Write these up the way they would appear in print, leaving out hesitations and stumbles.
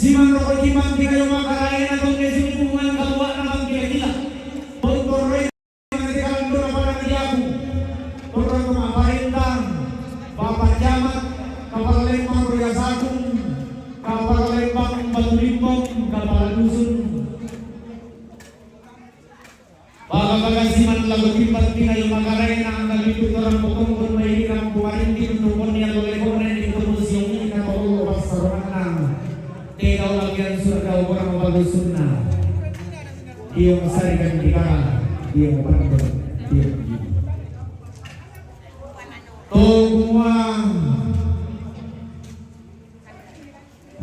Siman ko kimang di kayo makarayan atong kesimpungan kawa naman kila-kila. Pagkoroy na kalando na parang iyaku. Turang kumaparintang, papajamat, kapalalimpang rugasakong, kapalalimpang balulimpong, kapalalusun. Pagkagasiman lagu kipat di kayo makarayan ang nalipit orang putong kung may hirang buharin di nukon niya lulikonan di terus yung ina paulo pasaroan na. Ikaw lagi surga orang bagus sunnah. Dia mesarikan kita, dia membantu, dia Tungguang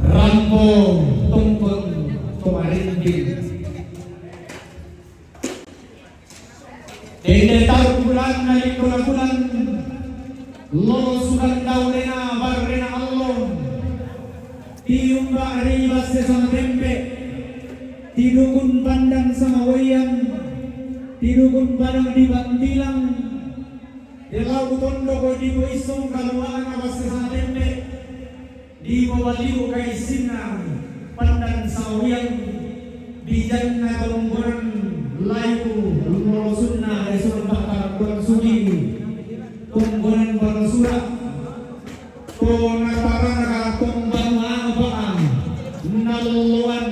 Rambo Tungkun Tumarindin Dede tahu bulan nalik bulan Lolos sukan daulena barrena Allah Tiung ba'ri base sama tempe Tidukun pandang sama wayang Tidukun padang di bantilang Dilau tondo ko di ko isong kaluaan na base sama tempe Di mawaliw kay sinang pandang sama wayang Bijan na kalungkuran layu lumolosun na Resul bakar sugi Tunggunan barasurat Tona para nakatumbang maabaan Naluan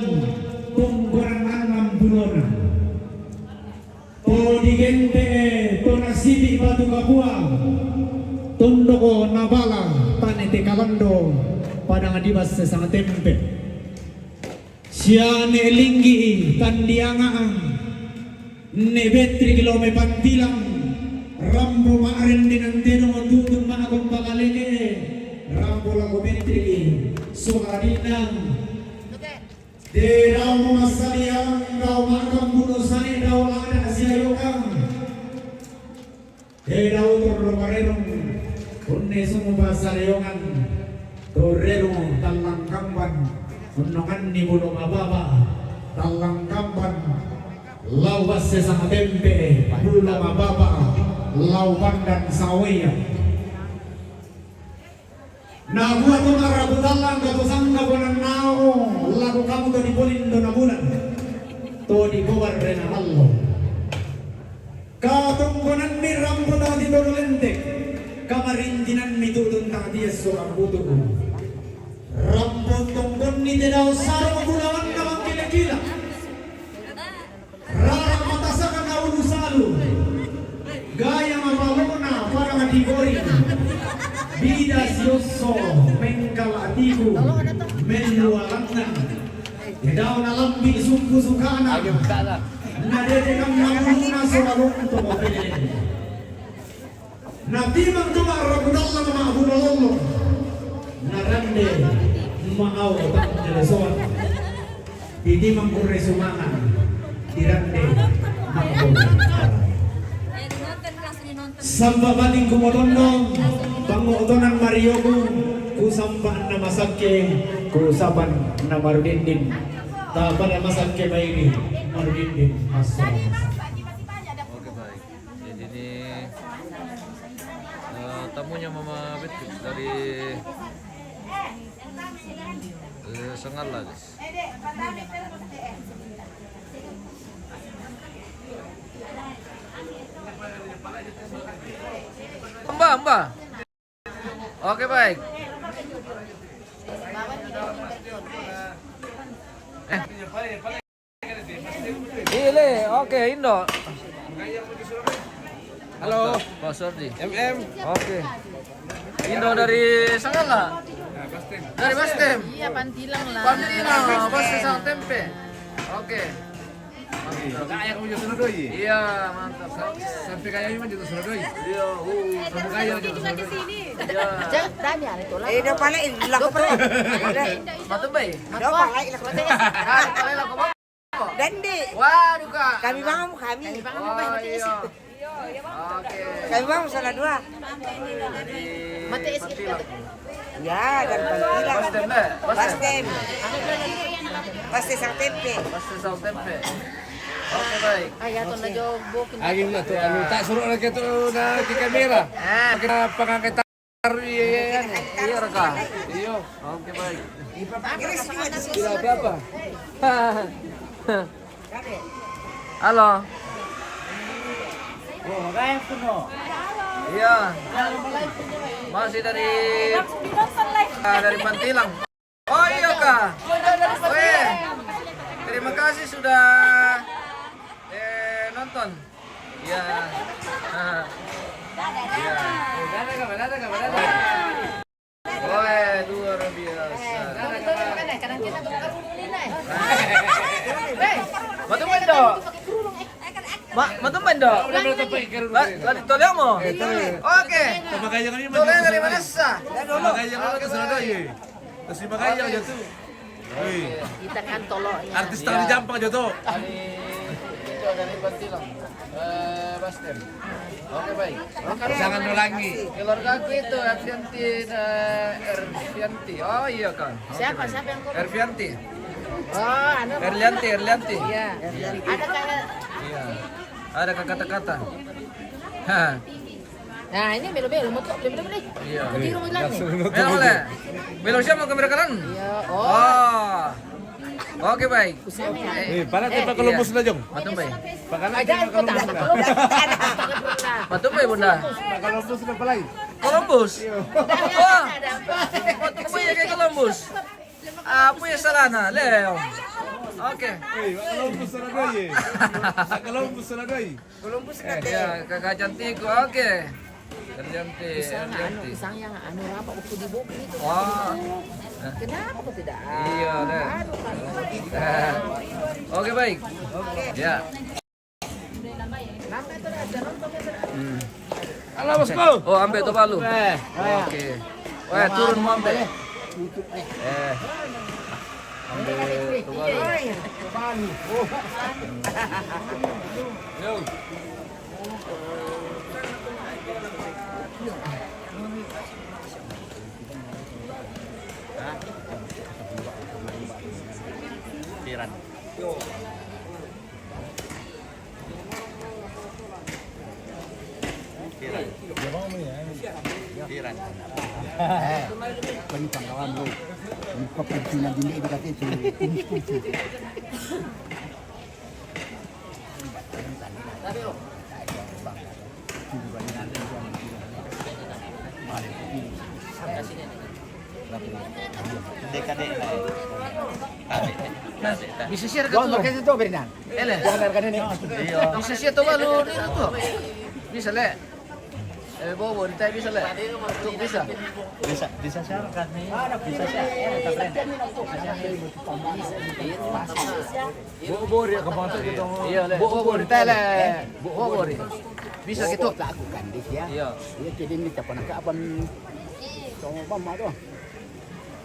Tungguran anam bulan To digente To nasibi batu kapuang Tundoko nabala Tanete kalando Padang adibas sesang tempe Siane linggi Tandiangaan Nebetri kilome pantilang Rambo maaren dinanteno matutun maagong bakaleke Rambo lago betri Sukarinang De daw mga saliyang daw makang bunusan daw lang na kasiyayokang De daw turlo karerong Kunne sumubasariyongan Torerong talangkamban Unongan ni buno mababa Talangkamban Lawas sesama tempe Bulo mababa Lauban dan sawaya Nabuat mo marabudalang Katusang ka po ng nao Lago ka mo to di polindo na bulan To di buwan rin ang halo Katungkunan mi rampo na di dodolentek Kamarindinan mi tutun na di surang buto Rampo tungkun ni daw sarang bulawan na magkilakila Rarang matasakan na ulusalo Gaya mapalona para matigori Bidas yoso mengkal atiku Melualatna Daw na lambi sungku sukana Nadedekang namuna soalong to mopilin Natimang tumarabudal na maabudalolo Narande maaw at jelesoan Titimang kuresumangan Dirande maabudal Samba bating kumotondo Pangutonan Marioku Kusambaan na masake Kusaban na marudindin Tapan na masake baini Marudindin Masuk Oke baik. Jadi ini tamunya Mama Betul dari Sengala guys. Mbak. Oke baik. Ile, oke Indo. Halo, Pak Sordi. MM. Oke. Indo dari Sengala. Dari Bastem. Iya, Pantilang lah. Pantilang, Bastem sama tempe. Oke. Kaya kamu jadi Surodoi? Iya, mantap. Sampai kayaknya mah jadi Surodoi? Iya, Sampai kaya jadi Surodoi? iya. Jangan tanya itu lah. Daw pala ilak ko. Mantap baik. Daw pala ilak ko. Kalian laku apa? Dandi. Waduh kak. Kami bangun kami. Oh iya. Oke. Kami bangun salah dua. Di Mati es gitu. Ya, dan Pantilang. Bastem deh. Bastem. Bastem sang tempe. Bastem sama tempe. Oke baik. Ayah tuh na jogok. Agim na to, ano, tak suruh na kito na kamera. Kita pangangkita. Iya, Raka. Iya. Oke, baik. Iris juga di sini. Tidak apa-apa. Halo. Iya. Masih dari Pantilang. Oh iya Kak. Weh. Terima kasih sudah nonton. Iya. Iya. Weh, luar biasa. Kadang kita tukar rumulin Matumban do. Matumban do. Lagi tolong mo. Oke. Makanya kami Tolong dari mana sah? Makanya kami ke Surabaya ya. Terus makanya jatuh. Wih, Kita kan toloknya. artis tangan di Jampang jatuh. Itu dari Bantilang. Bastem. Oke baik. Jangan ulangi. Keluarga aku itu Ervianti. Oh iya kan. Siapa yang korban? Ervianti. Oh, Erlianti. Iya. Ada kayak Iya. Ada kata-kata. Hah. Nah, ini belo-belo motor beli-beli. Iya. Di rumah lagi. Belum boleh. Belum siapa mau kamera kanan? Iya. Oh. Oke baik. Usama ya. Para tipe Columbus na jong. Matumbay. Pakala Aja tipe Columbus na. Matumbay bunda. Columbus na pala. Columbus. Oh. Matumbay ya kay Columbus. Apa ya salah na? Leo. Oke. Columbus na doy. Columbus na doy. Columbus na Ya, kakak cantik. Oke. Cantik. Pisang yang rapa waktu di buku itu. Wah. Kenapa kok tidak? Iya, deh. Oke, baik. Ya. Halo bosku. Oh, ambil itu palu. Oke. Wah, turun mau ambil. Ambil itu palu. Yo. Piran. Piran. Bani pangkawan lo, pagpagsinan din ito kasi ito, kumis-kumis. Bisa share ka to? Kasi ito, Berinan. Ele. Jangan kanina ni. Bisa share to balu ni to. Bisa le. Bobo, tayo bisa le. Tuk bisa. Bisa siya kasi. Bisa siya. Bobori ka pa ito ito. Iya le. Bobo tayo le. Bobo. Bisa gitu. Aku kandis ya. Iya. Iya jadi ini kapan kapan. Sama mama tuh.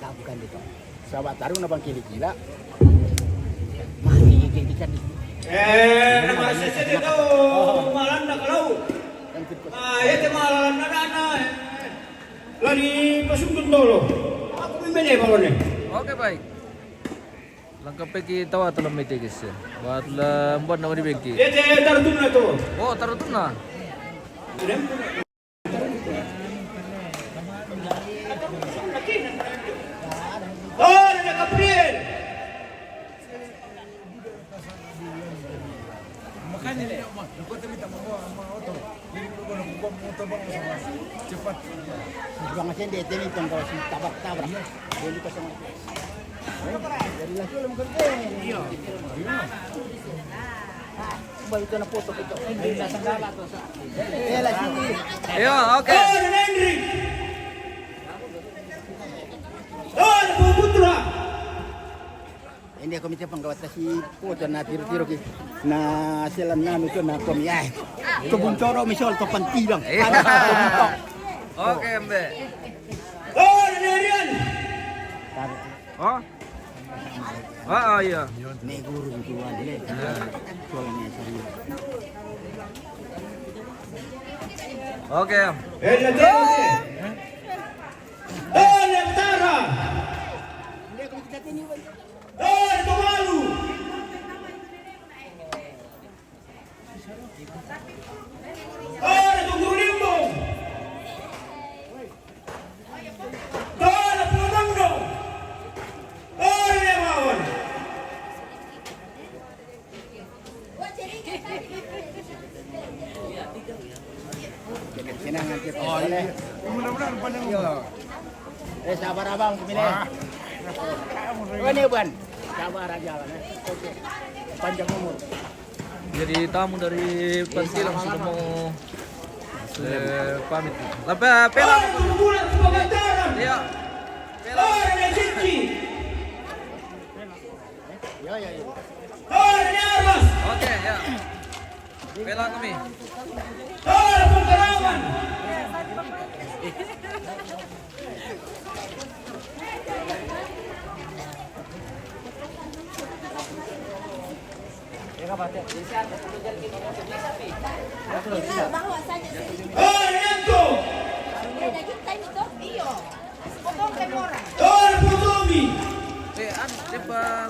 Aku kandis tuh. Sahabat taruh nabang kili gila. Mati kili kan. Nama saya itu malam nak kalau. Itu malam nak lagi pasungkun dulu. Aku ini kalau nih. Oke baik. Lengkap kita tahu atau lemite guys. Buat lembuat nama di bengki. Itu tertun na to. Oh taruh tuh nah. Oh, ada Gabriel. Makanya ni mah, kau tu minta mau auto. Ini kau nak buat motor bang sama cepat. Bang Asen dia tadi tongkol si tabrak. Dia lupa sama. Dari lagi belum kerja. Iya. Baru kena foto itu. Ini sanggala tu. Lagi. Iya oke. Oh, ada Henry. Oh, ada Putra. Ini ako minta panggawat si foto na tiro-tiro ki na sila na ito na komiyay. Tubuntoro misol to pantilang. Oke mbe. Oh, ada Nerian. Oh. Oh iya. Ni guru itu ada. Soalnya serius. Oke. Ada Oh, ada Tara. Oh, ada Tumalu. Oh, ada Tunggu Limbong. Abang pemilih. Ini bukan. Sabar aja lah. Panjang umur. Jadi tamu dari Pantilang sudah mau pamit. Lepas pela. Iya. Pela. Ya. Oke, ya. Pela kami.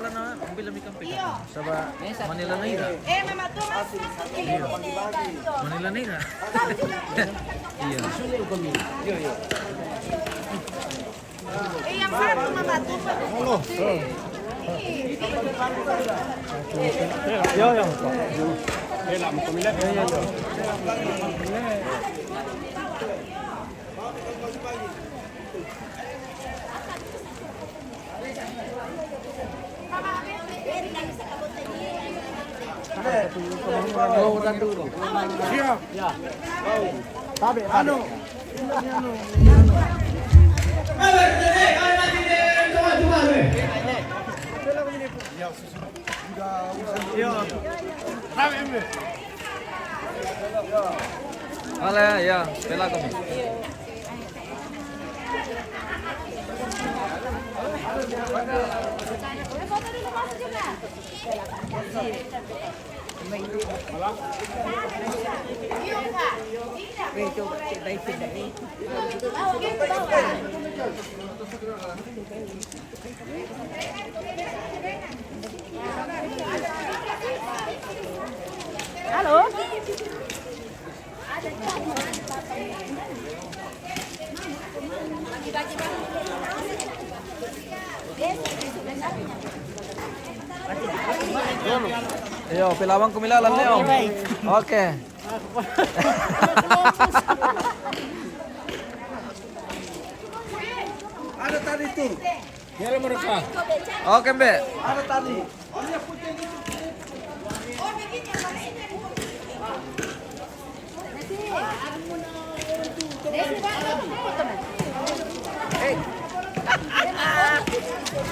Lana ambil lebih kampe. Sabah Manila Naira. Mama Thomas. Manila Naira. Iya. Yang satu Mama Thomas. Ala ya, pela kami. Halo. Ayo, pelawang kumilalan Leo. Oke. Ada tadi tuh. Biar mereka. Oke, Mbak. Ada tadi.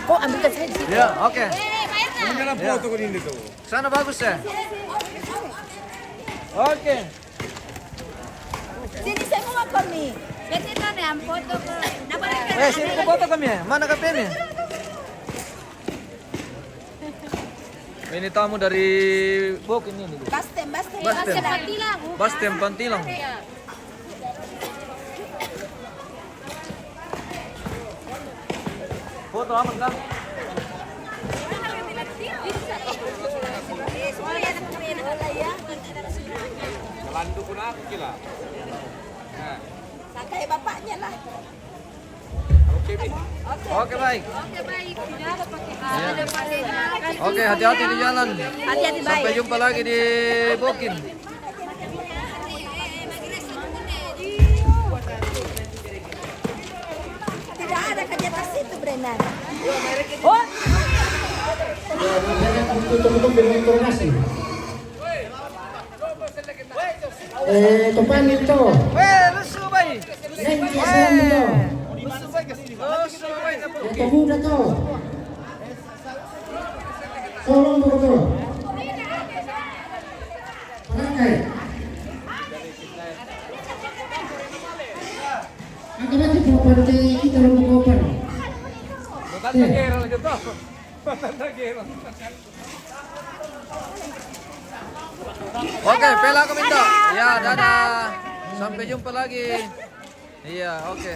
Kok ambilkan saya di situ? Ya, oke. Ini kan foto ko din dito. Sana bagus ya. Oke. Sini saya mau kami. Kasi na ang foto ko. Sini ke foto kami ya. Mana KPM-nya? Ini tamu dari Bokin ini. Bastem. Bastem. Bastem Pantilang. Foto amat kan? Jalan ko na ako kila. Sakay bapaknya lah. Oke, baik. Oke, hati-hati di jalan. Hati-hati baik. Sampai jumpa lagi di Bokin. Tidak ada kerja tas itu, Brennan. Oh. Tutup dengan informasi. Topan itu. Rusuh baik. Neng Islam itu. Rusuh baik na po. Yang pemuda tuh. Tolong betul. Pakai. Agak nanti proper kita lu proper. Oke, pela aku minta. Ya, dadah. Sampai jumpa lagi. Iya, oke.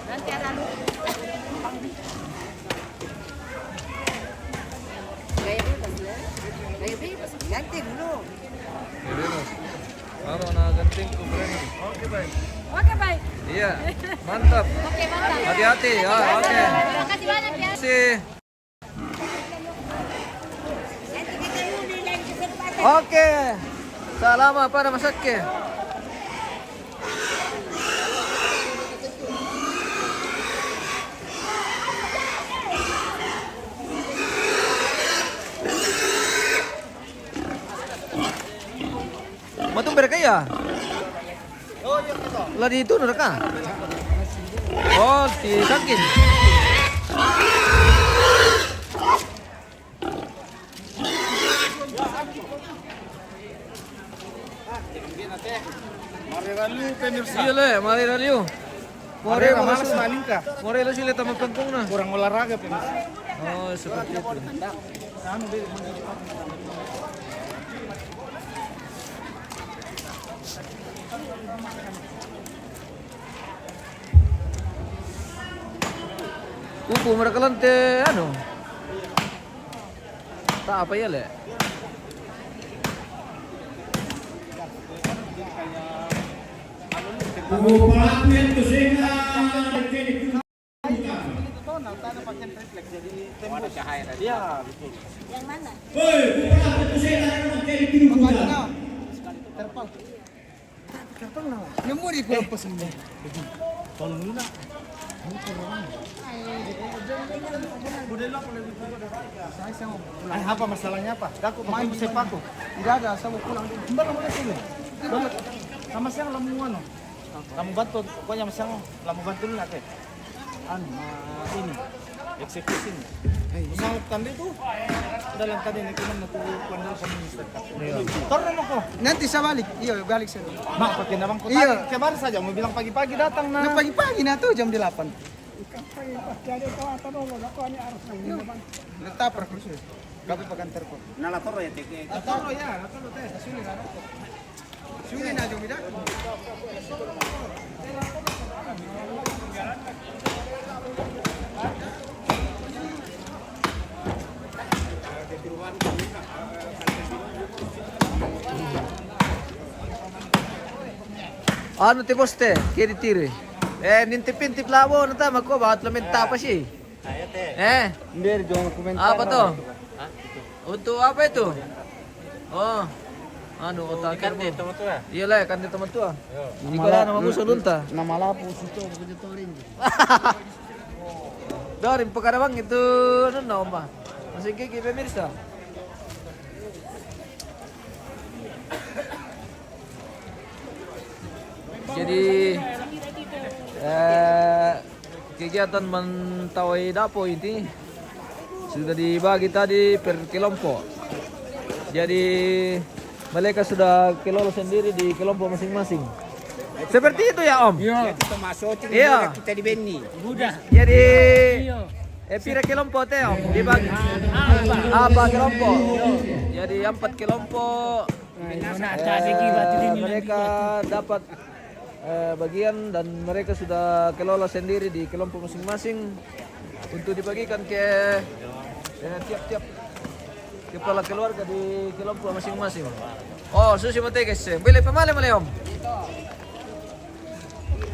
Nanti ada lu. Ganti dulu. Baru na ganting ko Brennan. Oke, baik. Oke, baik. Iya, mantap. Oke, mantap. Hati-hati. Ya, oke. Terima kasih banyak ya. Terima kasih. Nanti kita udah Oke. Salama para masake. Matong berka ya? Oh, iya betul. Lah dito na ka. Oh, di sakin. Mariralu pemirsa. Iya le, mari raliu. Marira malas maling ka. Mari lo sila tamat kangkung na. Kurang olahraga pemirsa. Oh, seperti itu. Anu deh. Upo mereka lante ano? Tak apa ya le? Pelaku yang kesehatan Iya, betul. Yang mana? Woi, pelaku kesehatan yang jadi pindah. Nemu di pulau pesennya. Tolong dulu nak. Ay, apa masalahnya apa? Aku main sepak aku. Tidak ada, saya mau pulang dulu. Mbak, kamu dulu. Sama siang lamu ano? Lamu bantu, pokoknya siang lamu bantu dulu nanti. Ini eksekusi. Sangat tanda itu. Dalam tadi ini cuma nak kuan dulu sama minister. Turun aku. Nanti saya balik. Iya, balik saya. Mak, pakai nama kota. Iya. Kemarin saja mau bilang pagi-pagi datang Nah, nah. pagi-pagi na tuh jam 8. Natapar ko siya. Gabi pagantar ko. Nalatoro ya teke. Natoro ya, natoro te. Suli na ako. Suli na jom ida. Ano ti poste? Kiri tiri. Nintip-intip labo na ta magko bakit lumenta pa siya. Hindi, jom komentar. Apa to? Untuk apa itu? Oh. Anu otak kan dito mo to ah. Iya lah kan dito mo to ah. Hindi ko na mamuso lunta. Namalapo sito begitu rin. Dorin pagkarabang itu ano na ba? Masih kiki pemirsa. Jadi kegiatan mentawai dapo ini sudah dibagi tadi per kelompok. Jadi mereka sudah kelola sendiri di kelompok masing-masing. Seperti itu ya Om? Ya kita masuk Iya. kita di Beni. Jadi pira kelompok teh Om? Dibagi apa kelompok? Jadi 4 kelompok. Mereka dapat bagian dan mereka sudah kelola sendiri di kelompok masing-masing untuk dibagikan ke tiap-tiap kepala keluarga di kelompok masing-masing. Oh, susi mate guys. Boleh pamale Om?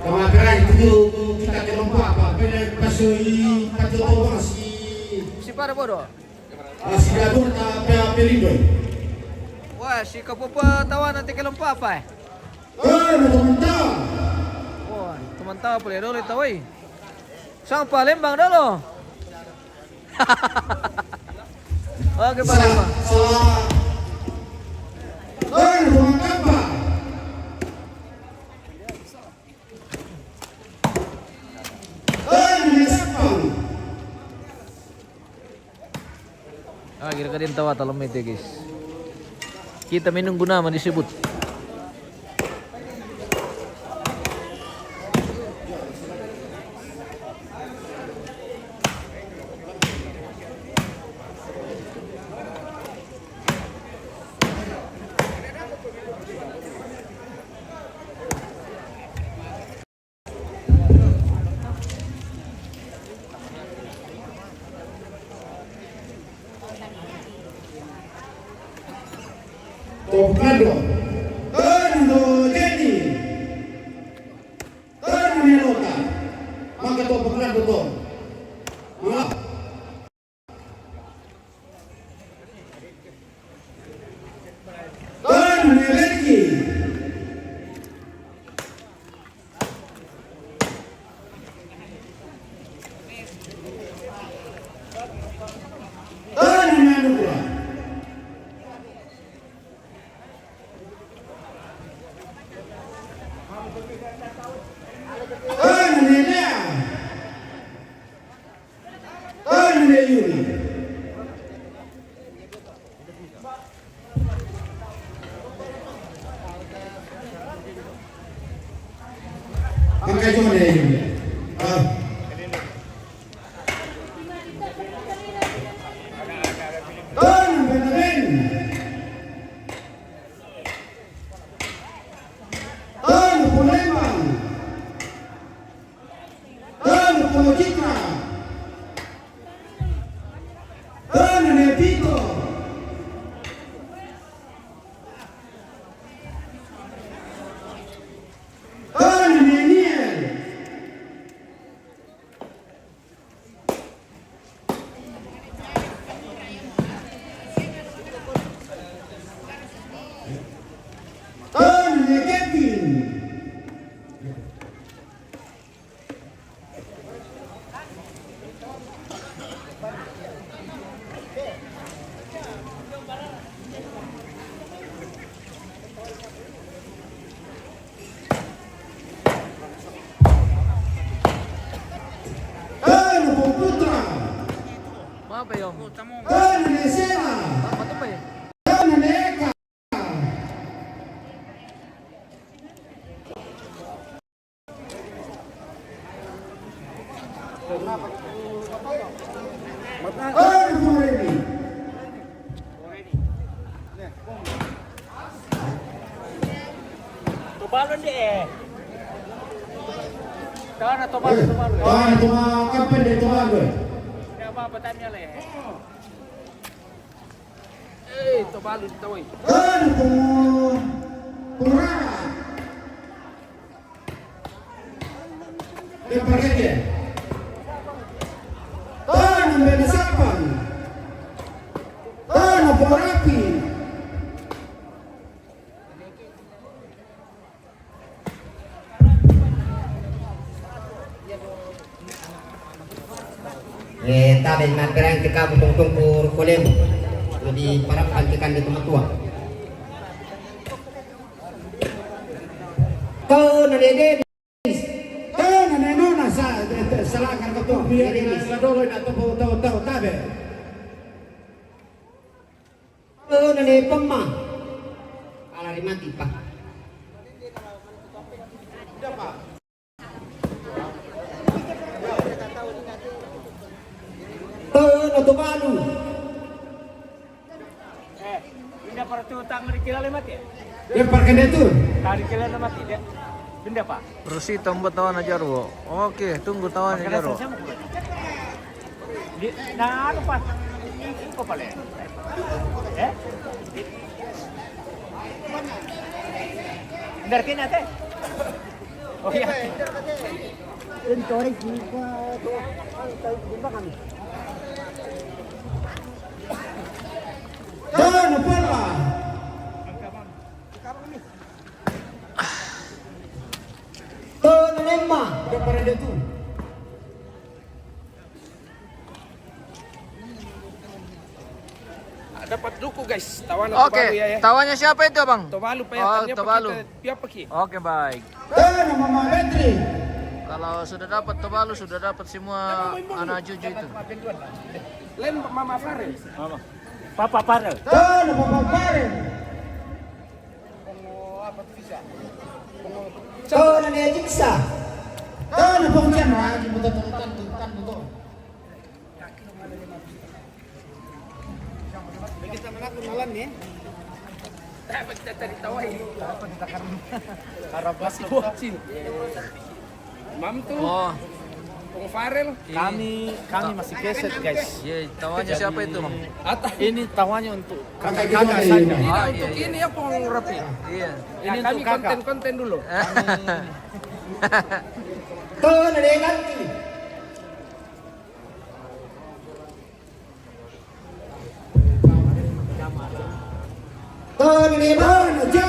Kemarin itu kita kelompok apa? Benar pasui kelompok Si para bodo. si Gabung tak pelindo. Wah, si kapopa tawa nanti kelompok apa Teman-teman. Wah, teman tawa boleh dulu tawai. Sang Palembang dulu. Oke, Palembang. Teman apa? Kira-kira din tawa talam itu guys. Kita menunggu nama disebut. Tocando. Torno Jenny. Torno Melota. Maka to pagkando to. Nereki. Nanua. Nenea. Yuri. Angkat cuma dia ini. Benjamin. Palembang. Pulau Citra. Nepito. Neniel. Kevin. Putra. Apa yung? Nesela. Apa pa eh? Neka. Furedi. Tubalon deh. Kana tobalo. Kapan dia Tobago? Tidak apa-apa tanya leh. Tobalo dito eh. Purara. Dia pakai dia. Benasapan. Borapi. Tabi magkarang kita tungtung pur kolem. Jadi para pantikan di tempat tua. Kau nade Nona salakan ketua biar dia dulu nak tahu tabe. kau nade pemah. Alari mati pak. Atau balu. Benda para tutang mereka lagi mati. Dia pakai dia tu. Tadi kalian mati dia. Benda pak. Rosita ang tawan na Jarwo. Oke, tunggu tawan na Jarwo. Nah, ano pa? Iko pala. Hindarkin natin. Oh iya. Jangan pala. Nema. Dia pakai dia tu. Dapat duku guys. Tawan Oke, tawannya siapa itu abang? Tobalu pa Oh, Tobalu. Pihak paki. Oke baik. Mama Betri. Kalau sudah dapat Tobalu, sudah dapat semua anak cucu itu. Lain Mama Farel. Mama. Papa Farel. Mama Farel. Kau nade jiksa. Penghujan lagi betul. Kita menakut malam nih. Dapat kita cari tahu ini. Dapat kita karabas watching. Mam tuh. Oh, Pung Farel. Kami masih keset guys. iya, tawannya siapa itu, Bang? Ini tawannya untuk Kakak kakak kita saja. ini. Ini Ah, untuk iya, ini ya Pung Rapi. Iya. Ini kami konten-konten dulu. Kau nade ganti. Kau nade Jai.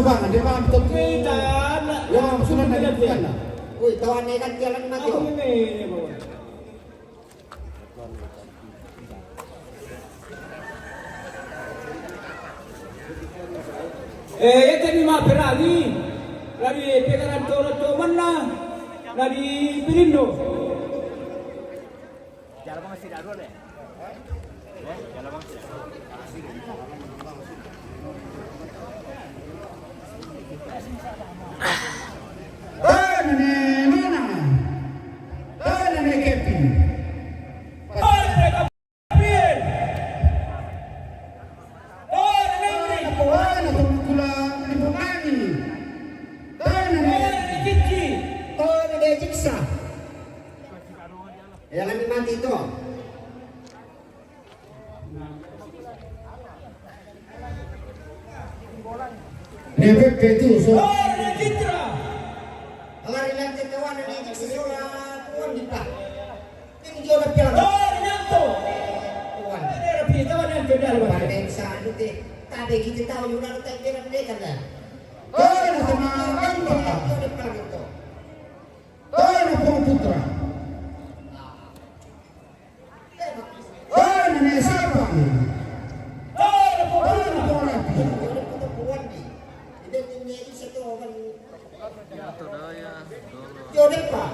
bang, dia bang betul. Yang sudah dilakukan lah. Uy, tawan na ikan jalan mati. Ito ni mga Ferrari. Lagi pegangan to mana? Lagi Pilindo. Jangan dimati itu. Nebek itu so. Kalau lihat kawan ini jadi seorang tuan kita. Ini jodoh piala. Tuan. Pandai sanu teh. Tadi kita tahu juga tak kira dia kan dah. Putra. Jodoh pak.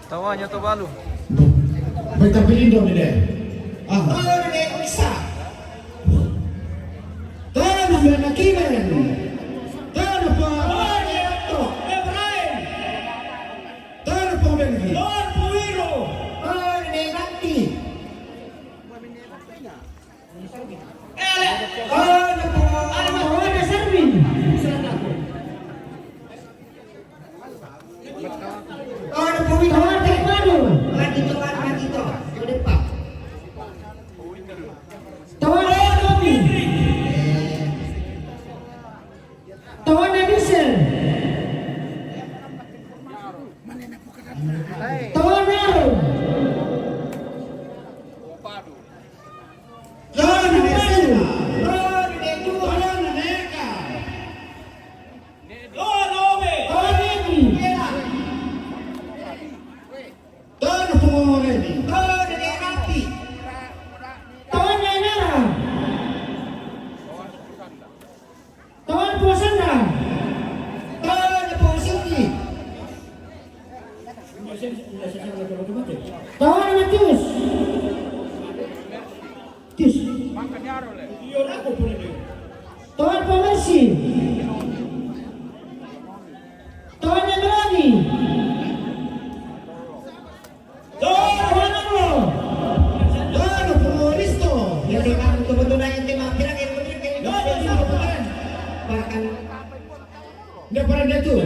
Tawanya Tobalu. Mereka Pilindo ni deh. Ron de dua. Ron Neka. Ron Ome. Ron Edi. Don Pumoreni. Ron de Rapi. Tawan Nera. Tawan Pusanda. Ron de Posiki. Tawan Matius. Tius. Tawan Pemersi. Tawan Melani. Tawan Anglo. Ron Pumoristo. Jadi kamu kebetulan yang tema pirang yang penting kayak bukan. Bahkan Dia pernah dia tuh.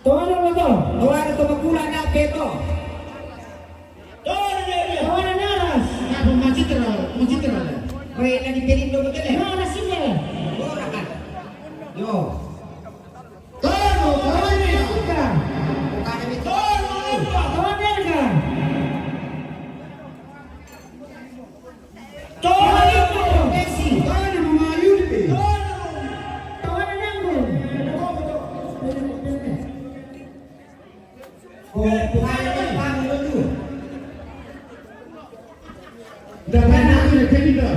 Tawan Anglo. Tuan itu bergula nak beto. Tawan Naras. Apa masih terlalu. Mereka dipilih dulu betul ya? Naras ini. Orang kan. Yo. Tono Koroni. Bukan. Bukan itu. Tawan Nerga. Tawan itu. Messi. Tono Mamayupi. Tawan Nanggung. Oh, bukan itu bangun dulu. Dapat aku le pedida.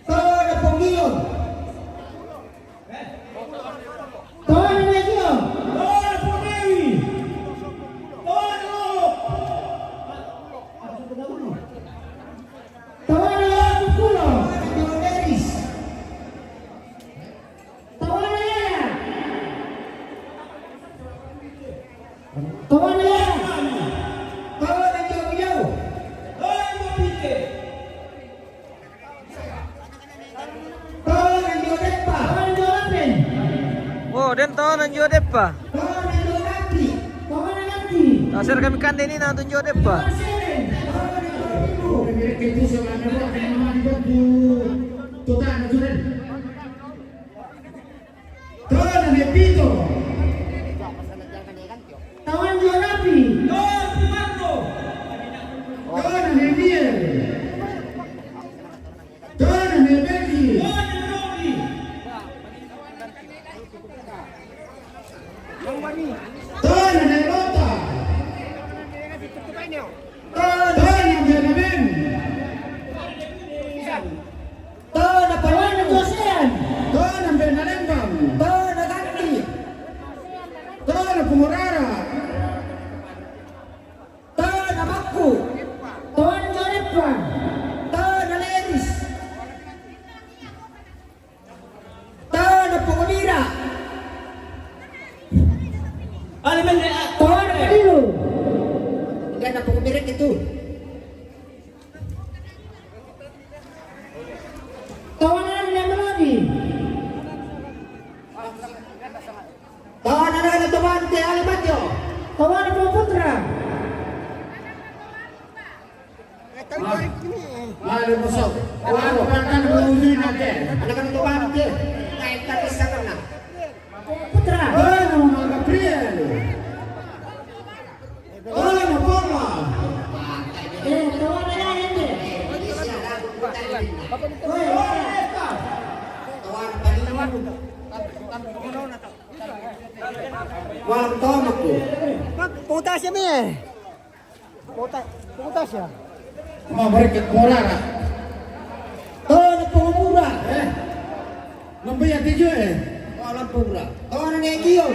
Tawan Ponggion. Tawan Negio. Tawan Ponewi. Tawan Tawan Kukulo. Yoneris. Tawan Yaya. Tawan Yaya. Tawan Jauh-Jauh. Tawan Mopike. Tawan Jodepa. Tawan Jorapen. Oh, dan tawanan Jodepa. Tawan Jorapi. Tawan Nanti. Nasir kami kande ini nonton Jodepa. Tawan Seren. Mereka itu selama itu akan memang dibantu total natural. Tono Nepito. Tawan Jorapi. Tawan Pumando. Tono Nemiel. Tono Nebeli. Tawan Robi. Tono Nelota. Tono Benaben. Tawan Tawan Josean. Tono Benalembang. Tawan Gandhi. Tono Pumurara. Tawan Makku. Tawan Jorepa. Tawan Leris. Tawan Pungulira. Tawan Padilu. Enggak ada pengumirik itu. Tawan Melani. Tawan anak-anak teman ke Alimatyo. Tawan Putra. Lalu masuk. Lalu akan menuju nanti. Anak-anak teman ke. Naik ke sana. Putra. Tono Gabriel. Tono Poma. Tawan Yaya. Walang tomak ko. Putas ya nih. Putas ya. Mau mereka Pumurara. Tawan Pungura. Nampak tiga Walang Pungura. Tawan Negio.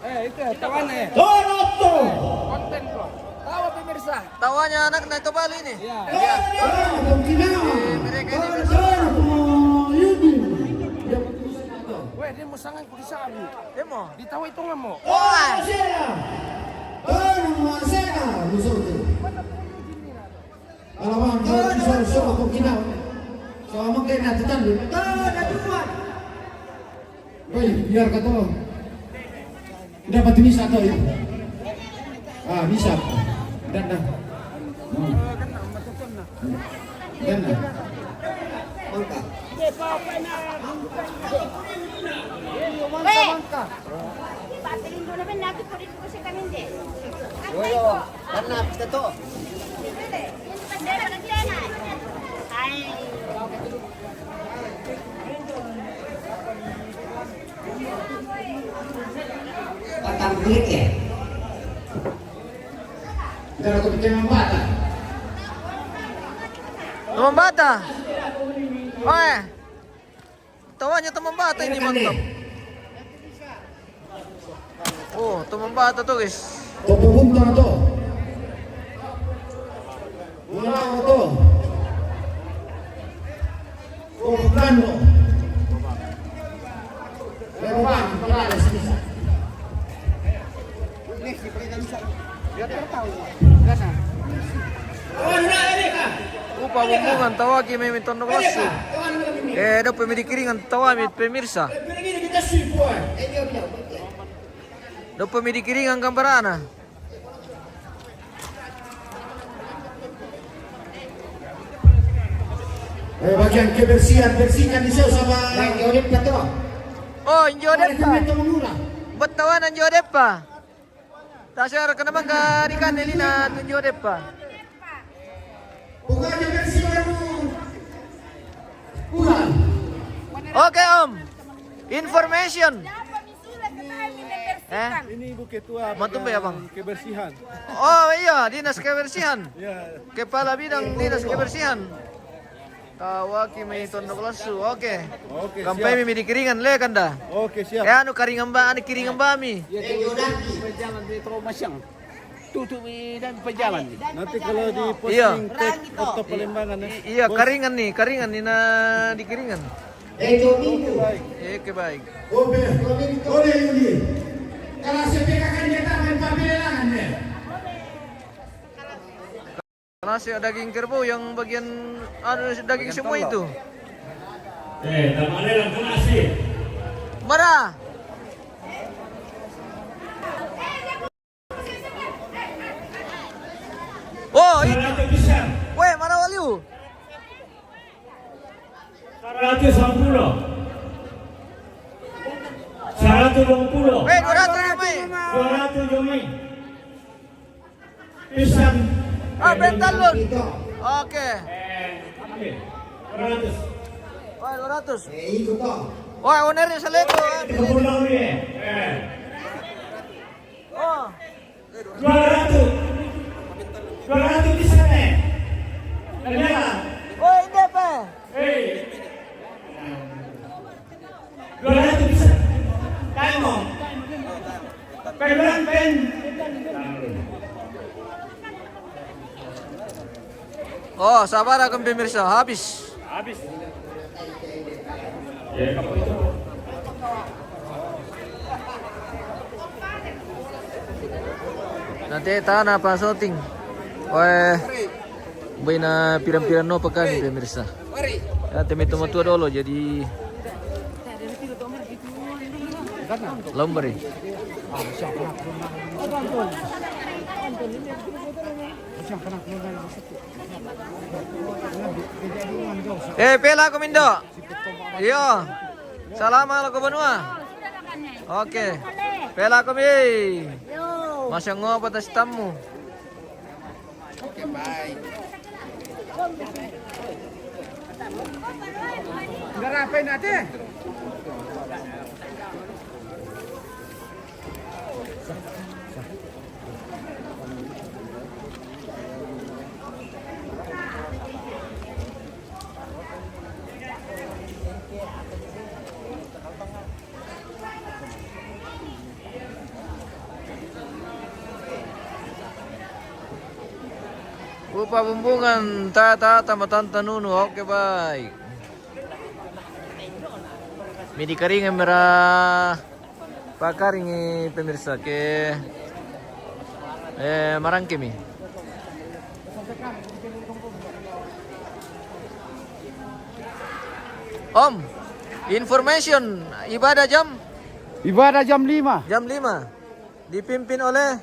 Itu tawan Tawan Otto. konten bro. Tawa pemirsa. Tawanya anak naik ke Bali nih. Iya. Tono Pungkinawa. Mereka ini Tono Pumuyudi. Weh, dia mau sangat di sabu. demo. Di tawa itu nggak mau. Tawan Sera. Tono Marcela. Musuh tu. Alamak, kalau soal Pungkinawa. Soal mungkin nanti tanda. Tawan Aduan. Woi, biar kata dapat bisa atau itu? Ah, bisa. Dan dah. Dan dah. Mangka. Mangka. itu kau di kursi kami deh. Karena kita tuh. Patang kulit ya. Kalau aku bikin membata. Teman bata. Oke. Tawanya teman bata ini mantap. Oh, teman bata tuh guys. Topo bunto na to. Wala ko to. Topo plano. Pero ba, pagkala sa isa. Upa bumbungan tawagi may minton na klaso. Daw pamidikiringan tawami pemirsa. Daw pamidikiringan gambarana. Bagian kebersihan, bersihkan di situ sama yang jauh pa to. Oh, injodep pa. Ito muna. Ba't tawanan injodep pa? Tasyar ka naman ka di kanilina at injodep pa. Bukannya bersihkan kurang. Okay, Information. Ini Ibu Ketua Mantu ba, Abang? Kebersihan. Oh iya, Dinas Kebersihan. Ya, Kepala Bidang Dinas Kebersihan. Tawaki may tondo klasu. Oke. oke Kampai siap. mi dikiringan le kanda. Oke siap. Anu karingan ba, anu kiringan ba mi. Pejalan di Tromasyang. Tutup dan pejalan. Nanti kalau di Iya. posting tag foto Palembangan ya. Iya, karingan nih na dikiringan. Minggu. Oke, baik. Obe Yuli. Kalau sepeka kan dia tak main pabelan ya. Nasi daging kerbau yang bagian daging semua itu. Tamane lang nasi. Mara. Oh, itu. 100 bisa. Weh, mana waliu? 110. 120. Weh, 200 mai. 200 Jomai. Pisang. Ah, bentalun. Oke. 200. Wah, 200. Itu to. Wah, ownernya seleko. Pulang ni. Oh. 200. 200 bisa ni. Kenapa? Oh, ini apa? Hey. 200 bisa. Kamu. Pegang pen. Oh, sabar akan pemirsa, habis. Habis. Ya, kamu itu. Nanti tanah apa shooting. Weh, bay na pirang-pirang no pekan pemirsa. Ya, temi tua dulu jadi lomber. Pela ko mindo. Iyo. Salamat ako banua. Oke. Pela ko mi. Masya ngopo tas tamu. Oke, baik. Ngarapain nanti? Upa bumbungan tata tamatanta nunu. Oke, baik. Midi karingan merah pakaringi pemirsa ke marangkemi. Information ibadah jam Ibadah jam 5. jam 5 dipimpin oleh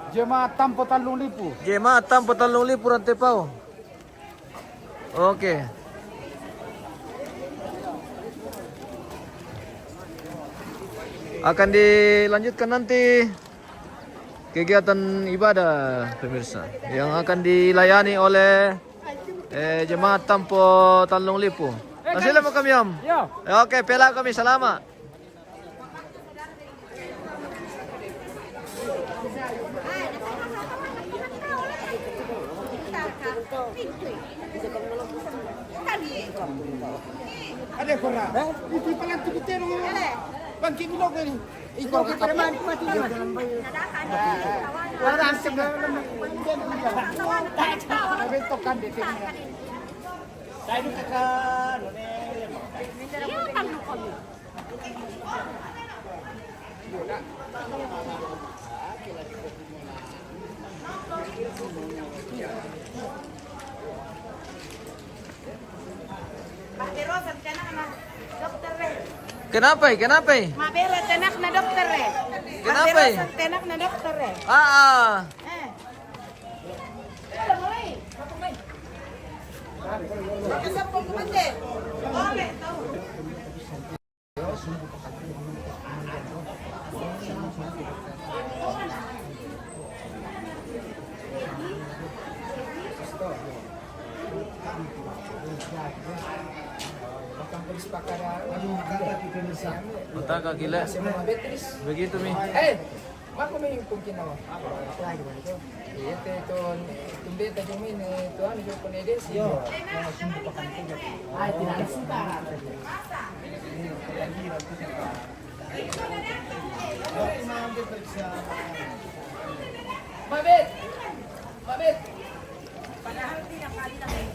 Jemaat Tampo Talung Lipu. Jemaat Tampo Talung Lipu Rantepao. Oke. akan dilanjutkan nanti kegiatan ibadah pemirsa yang akan dilayani oleh jemaat Tampo Talung Lipu. Masih mo kami om? Oke, pela kami salamat. Ada korang. Itu pelan tu kita dong. Bangkit dulu ni. Ikaw kita man mati dia. Orang sebelah bentokan di sini. Saya itu tekan. Pak Bero tenak na dokter re. Kenapa? Mak Bero tenak na dokter re. Kenapa? Tenak na dokter re. Kasap po kumande. Ole, tahu. Utaka gila. Begitu mi. Mako may kungkin ako. Iya itu tumbeta jumin itu anu jo konedes yo. Ay tidak suka. Mabit. Padahal tidak kali na kayo.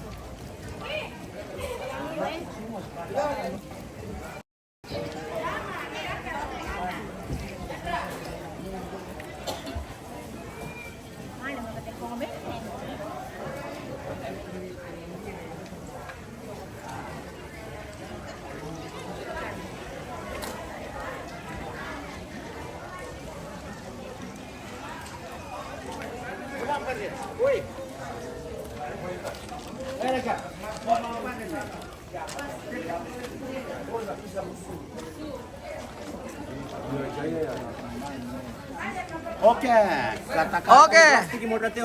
Oke, katakan. Oke.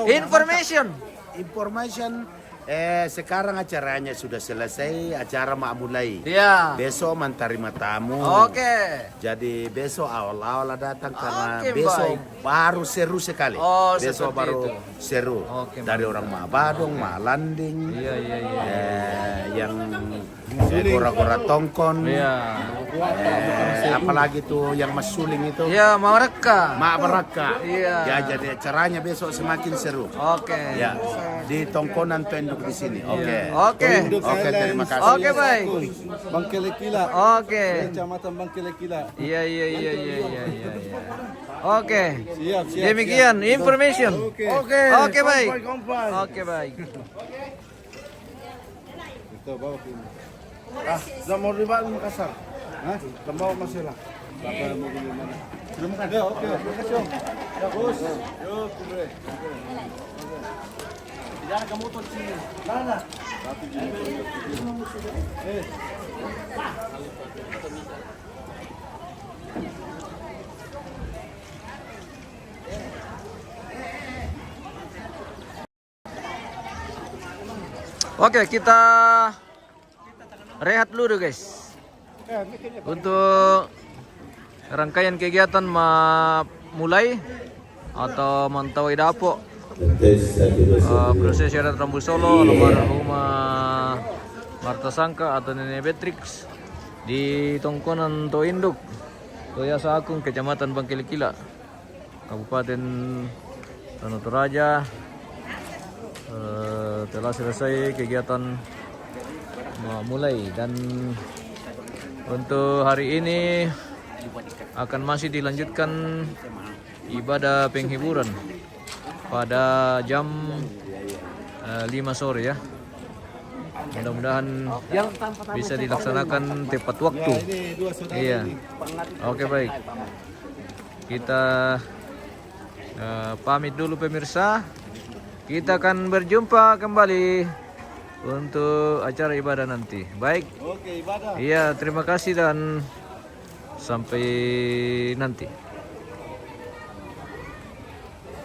Information. Sekarang acaranya sudah selesai, acara mau mulai. Iya. Besok menerima tamu. Oke. Jadi besok awal-awal datang karena Oke, besok baik. baru seru sekali. Oh, besok seperti baru itu. seru. Oke, Dari orang Mabadong, Malanding, Iya. yang kora-kora tongkon. Iya. Apalagi tuh yang Masuling itu. Iya, mau reka. Mak Beraka. Iya. Ya, jadi acaranya besok semakin seru. Oke. Ya, di tongkonan tenduk di sini. Oke. Oke. Oke, terima kasih. Oke, baik. Bangkele Kila. Oke. Kecamatan Bangkele Kila. Iya. Oke. Siap. Demikian information. Oke, baik. Kompai. Oke, baik. Kita bawa ke ini. Zamor riba Makassar. Hah? Bawa masalah. Bapak mau beli mana? Sudah makan? Ya, oke. Makasih, Om. Ya, bos. Yuk, kubre. Jangan kamu tuh di sini. Mana? Tapi gini. Oke, kita rehat dulu guys. Untuk rangkaian kegiatan mulai atau mantau dapur proses syarat Rambu Solo almarhumah Marta Sangka atau Nenek Beatrix di Tongkonan Toinduk, Toyasa Akung, Kecamatan Bangkele Kila, Kabupaten Tanah Toraja. Telah selesai kegiatan mulai, dan untuk hari ini akan masih dilanjutkan ibadah penghiburan pada jam 5 sore ya. Mudah-mudahan bisa dilaksanakan tepat waktu. Iya. Oke, baik. Kita pamit dulu pemirsa. Kita akan berjumpa kembali untuk acara ibadah nanti. Baik. Oke, ibadah. Iya, terima kasih dan Sampai nanti.